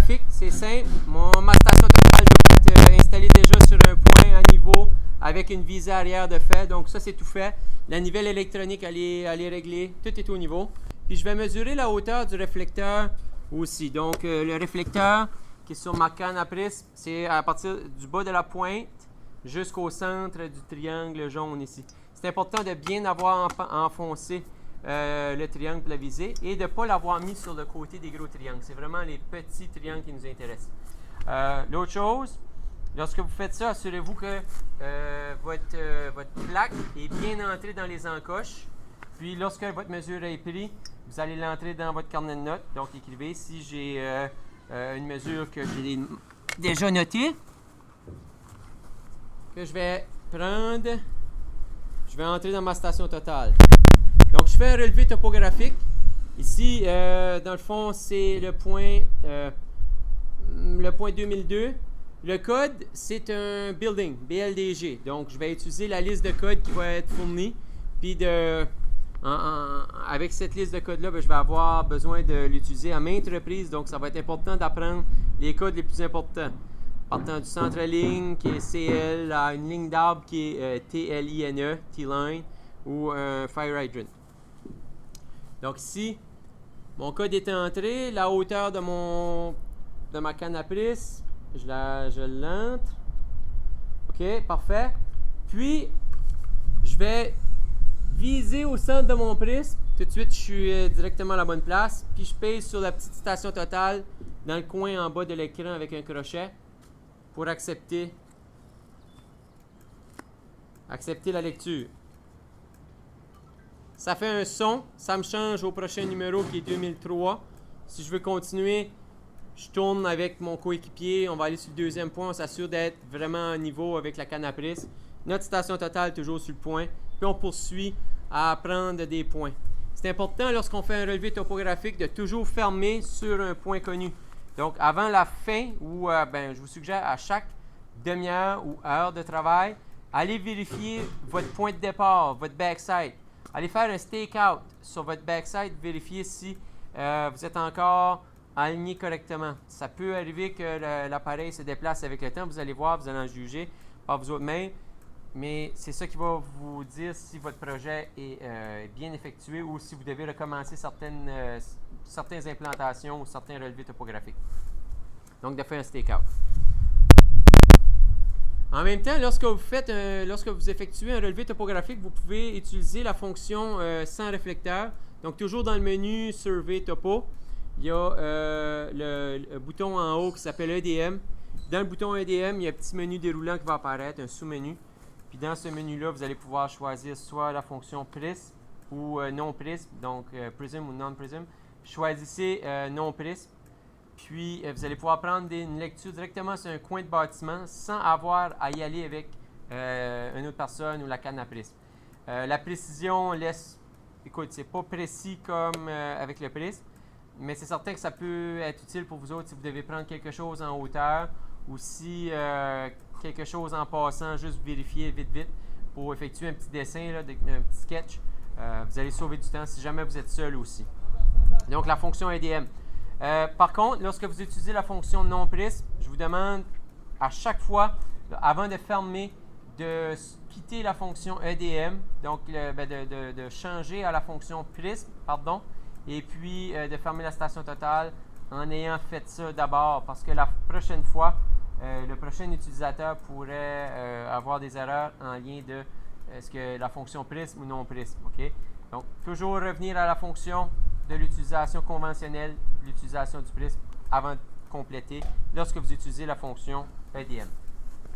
topographique, c'est simple. Ma station totale doit être installée déjà sur un point à niveau avec une visée arrière de fait. Donc ça, c'est tout fait. La nivelle électronique, elle est réglée. Tout est au niveau. Puis je vais mesurer la hauteur du réflecteur aussi. Donc le réflecteur qui est sur ma canne à prisme, c'est à partir du bas de la pointe jusqu'au centre du triangle jaune ici. C'est important de bien avoir enfoncé le triangle pour la visée et de ne pas l'avoir mis sur le côté des gros triangles. C'est vraiment les petits triangles qui nous intéressent. L'autre chose, lorsque vous faites ça, assurez-vous que votre plaque est bien entrée dans les encoches. Puis lorsque votre mesure est prise, vous allez l'entrer dans votre carnet de notes. Donc écrivez si j'ai une mesure que j'ai déjà notée, que je vais prendre, je vais entrer dans ma station totale. Donc je fais un relevé topographique. Ici, dans le fond, c'est le point 2002. Le code, c'est un building, BLDG. Donc je vais utiliser la liste de code qui va être fournie. Puis avec cette liste de codes-là, je vais avoir besoin de l'utiliser à maintes reprises. Donc, ça va être important d'apprendre les codes les plus importants. Partant du centre-ligne qui est CL à une ligne d'arbre qui est TLINE, T-line, ou un fire hydrant. Donc ici, mon code est entré. La hauteur de ma canne à prisme, je l'entre. OK, parfait. Puis, je vais viser au centre de mon prisme. Tout de suite, je suis directement à la bonne place. Puis je pèse sur la petite station totale dans le coin en bas de l'écran avec un crochet pour accepter la lecture. Ça fait un son. Ça me change au prochain numéro qui est 2003. Si je veux continuer, je tourne avec mon coéquipier. On va aller sur le deuxième point. On s'assure d'être vraiment à niveau avec la canne à prisme. Notre station totale toujours sur le point. Puis on poursuit à prendre des points. C'est important lorsqu'on fait un relevé topographique de toujours fermer sur un point connu. Donc avant la fin, ou je vous suggère à chaque demi-heure ou heure de travail, allez vérifier votre point de départ, votre backside. Allez faire un stake-out sur votre backside, vérifier si vous êtes encore aligné correctement. Ça peut arriver que l'appareil se déplace avec le temps. Vous allez voir, vous allez en juger par vous autres mêmes. Mais c'est ça qui va vous dire si votre projet est bien effectué ou si vous devez recommencer certaines implantations ou certains relevés topographiques. Donc, de faire un stake-out. En même temps, lorsque vous effectuez un relevé topographique, vous pouvez utiliser la fonction sans réflecteur. Donc, toujours dans le menu Survey Topo, il y a le bouton en haut qui s'appelle EDM. Dans le bouton EDM, il y a un petit menu déroulant qui va apparaître, un sous-menu. Puis dans ce menu-là, vous allez pouvoir choisir soit la fonction prisme ou non prisme, donc prism ou non prism. Choisissez non prisme. Puis vous allez pouvoir prendre une lecture directement sur un coin de bâtiment sans avoir à y aller avec une autre personne ou la canne à prisme. La précision laisse, écoute, c'est pas précis comme avec le prisme, mais c'est certain que ça peut être utile pour vous autres si vous devez prendre quelque chose en hauteur ou si quelque chose en passant, juste vérifier vite pour effectuer un petit dessin, là, un petit sketch. Vous allez sauver du temps si jamais vous êtes seul aussi. Donc la fonction EDM. Par contre, lorsque vous utilisez la fonction non prisme, je vous demande à chaque fois, avant de fermer, de quitter la fonction EDM, donc de changer à la fonction prisme, et puis de fermer la station totale en ayant fait ça d'abord, parce que la prochaine fois, le prochain utilisateur pourrait avoir des erreurs en lien de est-ce que la fonction prisme ou non prisme. Okay? Donc, toujours revenir à la fonction de l'utilisation conventionnelle, l'utilisation du prisme avant de compléter lorsque vous utilisez la fonction EDM.